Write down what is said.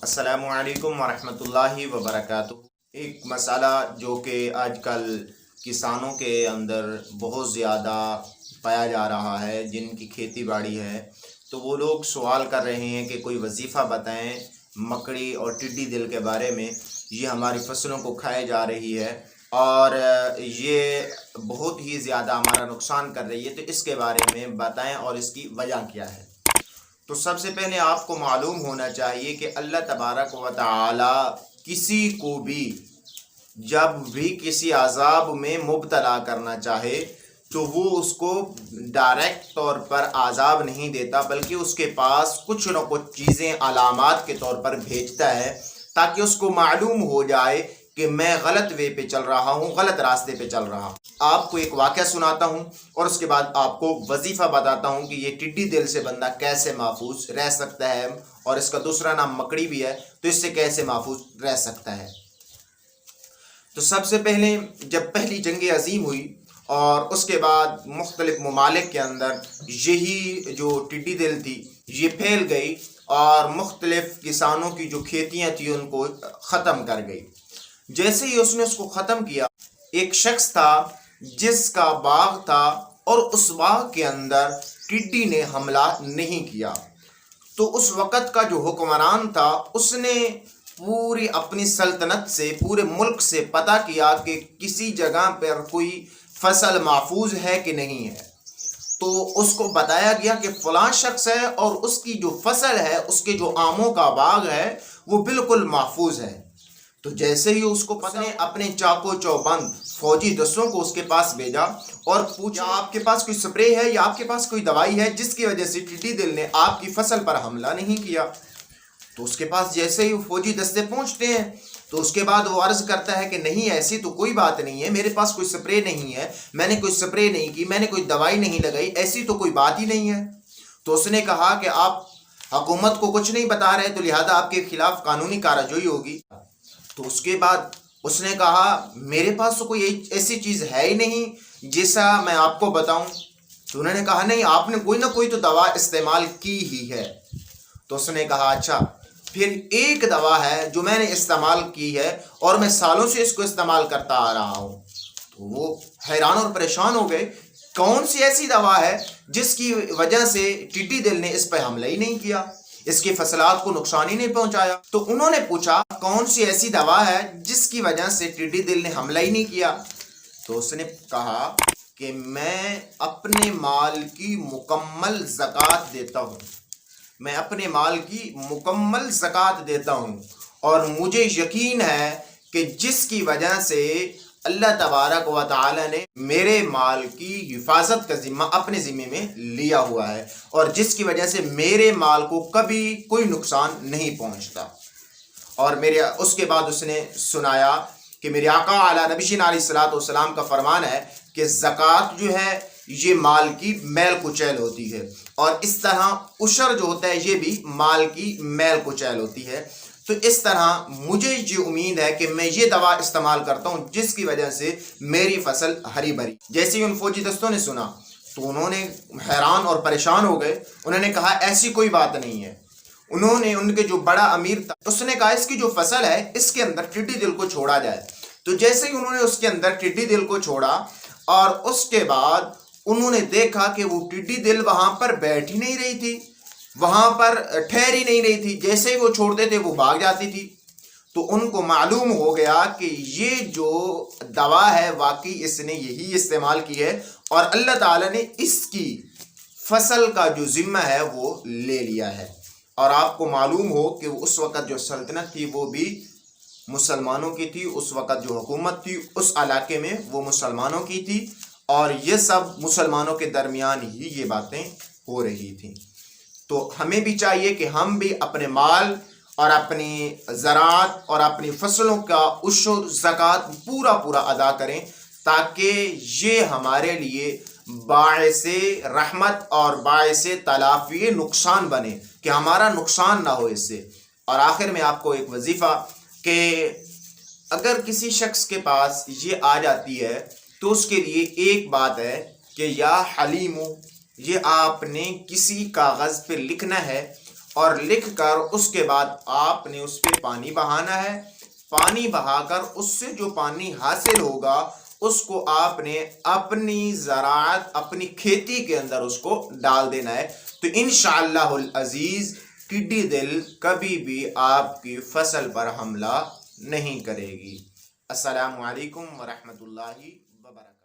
السلام علیکم ورحمۃ اللہ وبرکاتہ۔ ایک مسئلہ جو کہ آج کل کسانوں کے اندر بہت زیادہ پایا جا رہا ہے، جن کی کھیتی باڑی ہے، تو وہ لوگ سوال کر رہے ہیں کہ کوئی وظیفہ بتائیں مکڑی اور ٹڈی دل کے بارے میں۔ یہ ہماری فصلوں کو کھائے جا رہی ہے اور یہ بہت ہی زیادہ ہمارا نقصان کر رہی ہے، تو اس کے بارے میں بتائیں اور اس کی وجہ کیا ہے۔ تو سب سے پہلے آپ کو معلوم ہونا چاہیے کہ اللہ تبارک و تعالی کسی کو بھی جب بھی کسی عذاب میں مبتلا کرنا چاہے تو وہ اس کو ڈائریکٹ طور پر عذاب نہیں دیتا، بلکہ اس کے پاس کچھ نہ کچھ چیزیں علامات کے طور پر بھیجتا ہے تاکہ اس کو معلوم ہو جائے کہ میں غلط وے پہ چل رہا ہوں، غلط راستے پہ چل رہا ہوں۔ آپ کو ایک واقعہ سناتا ہوں اور اس کے بعد آپ کو وظیفہ بتاتا ہوں کہ یہ ٹڈی دل سے بندہ کیسے محفوظ رہ سکتا ہے، اور اس کا دوسرا نام مکڑی بھی ہے، تو اس سے کیسے محفوظ رہ سکتا ہے۔ تو سب سے پہلے جب پہلی جنگ عظیم ہوئی اور اس کے بعد مختلف ممالک کے اندر یہی جو ٹڈی دل تھی یہ پھیل گئی اور مختلف کسانوں کی جو کھیتیاں تھیں ان کو ختم کر گئی۔ جیسے ہی اس نے اس کو ختم کیا، ایک شخص تھا جس کا باغ تھا اور اس باغ کے اندر ٹڈی نے حملہ نہیں کیا، تو اس وقت کا جو حکمران تھا اس نے پوری اپنی سلطنت سے، پورے ملک سے پتہ کیا کہ کسی جگہ پر کوئی فصل محفوظ ہے کہ نہیں ہے۔ تو اس کو بتایا گیا کہ فلاں شخص ہے اور اس کی جو فصل ہے، اس کے جو آموں کا باغ ہے وہ بالکل محفوظ ہے۔ تو جیسے ہی اس کو پتہ نے اپنے چاقو چوبند فوجی دستوں کو اس کے پاس بھیجا اور پوچھا آپ کے پاس کوئی سپرے ہے یا آپ کے پاس کوئی دوائی ہے جس کی وجہ سے ٹڈی دل نے آپ کی فصل پر حملہ نہیں کیا۔ تو اس کے پاس جیسے ہی فوجی دستے پہنچتے ہیں تو اس کے بعد وہ عرض کرتا ہے کہ نہیں، ایسی تو کوئی بات نہیں ہے، میرے پاس کوئی سپرے نہیں ہے، میں نے کوئی سپرے نہیں کی، میں نے کوئی دوائی نہیں لگائی، ایسی تو کوئی بات ہی نہیں ہے۔ تو اس نے کہا کہ آپ حکومت کو کچھ نہیں بتا رہے تو لہذا آپ کے خلاف قانونی کارروائی ہوگی۔ تو اس کے بعد اس نے کہا میرے پاس تو کوئی ایسی چیز ہے ہی نہیں جیسا میں آپ کو بتاؤں۔ تو انہوں نے کہا نہیں، آپ نے کوئی نہ کوئی تو دوا استعمال کی ہی ہے۔ تو اس نے کہا اچھا، پھر ایک دوا ہے جو میں نے استعمال کی ہے اور میں سالوں سے اس کو استعمال کرتا آ رہا ہوں۔ تو وہ حیران اور پریشان ہو گئے، کون سی ایسی دوا ہے جس کی وجہ سے ٹڈی دل نے اس پہ حملہ ہی نہیں کیا، اس کی فصلات کو نقصان ہی نہیں پہنچایا۔ تو انہوں نے پوچھا کون سی ایسی دوا ہے جس کی وجہ سے ٹڈی دل نے حملہ ہی نہیں کیا؟ تو اس نے کہا کہ میں اپنے مال کی مکمل زکوٰۃ دیتا ہوں، میں اپنے مال کی مکمل زکوٰۃ دیتا ہوں، اور مجھے یقین ہے کہ جس کی وجہ سے اللہ تبارک و تعالی نے میرے مال کی حفاظت کا ذمہ اپنے ذمے میں لیا ہوا ہے، اور جس کی وجہ سے میرے مال کو کبھی کوئی نقصان نہیں پہنچتا۔ اور اس کے بعد اس نے سنایا کہ میرے آقا اعلیٰ نبی علیہ الصلوۃ والسلام کا فرمان ہے کہ زکوٰۃ جو ہے یہ مال کی میل کچیل ہوتی ہے، اور اس طرح عشر جو ہوتا ہے یہ بھی مال کی میل کچیل ہوتی ہے۔ تو اس طرح مجھے یہ امید ہے کہ میں یہ دوا استعمال کرتا ہوں جس کی وجہ سے میری فصل ہری بھری۔ جیسے ہی ان فوجی دستوں نے سنا تو انہوں نے حیران اور پریشان ہو گئے، انہوں نے کہا ایسی کوئی بات نہیں ہے۔ انہوں نے ان کے جو بڑا امیر تھا اس نے کہا اس کی جو فصل ہے اس کے اندر ٹڈی دل کو چھوڑا جائے۔ تو جیسے ہی انہوں نے اس کے اندر ٹڈی دل کو چھوڑا اور اس کے بعد انہوں نے دیکھا کہ وہ ٹڈی دل وہاں پر بیٹھ ہی نہیں رہی تھی، وہاں پر ٹھہر ہی نہیں رہی تھی، جیسے ہی وہ چھوڑتے تھے وہ بھاگ جاتی تھی۔ تو ان کو معلوم ہو گیا کہ یہ جو دوا ہے واقعی اس نے یہی استعمال کی ہے اور اللہ تعالیٰ نے اس کی فصل کا جو ذمہ ہے وہ لے لیا ہے۔ اور آپ کو معلوم ہو کہ اس وقت جو سلطنت تھی وہ بھی مسلمانوں کی تھی، اس وقت جو حکومت تھی اس علاقے میں وہ مسلمانوں کی تھی، اور یہ سب مسلمانوں کے درمیان ہی یہ باتیں ہو رہی تھیں۔ تو ہمیں بھی چاہیے کہ ہم بھی اپنے مال اور اپنی زراعت اور اپنی فصلوں کا عشر زکوٰۃ پورا ادا کریں تاکہ یہ ہمارے لیے باعث رحمت اور باعث تلافی نقصان بنے، کہ ہمارا نقصان نہ ہو اس سے۔ اور آخر میں آپ کو ایک وظیفہ کہ اگر کسی شخص کے پاس یہ آ جاتی ہے تو اس کے لیے ایک بات ہے کہ یا حلیم، یہ آپ نے کسی کاغذ پہ لکھنا ہے اور لکھ کر اس کے بعد آپ نے اس پہ پانی بہانا ہے۔ پانی بہا کر اس سے جو پانی حاصل ہوگا اس کو آپ نے اپنی زراعت، اپنی کھیتی کے اندر اس کو ڈال دینا ہے، تو انشاءاللہ العزیز ٹڈی دل کبھی بھی آپ کی فصل پر حملہ نہیں کرے گی۔ السلام علیکم ورحمۃ اللہ وبرکاتہ۔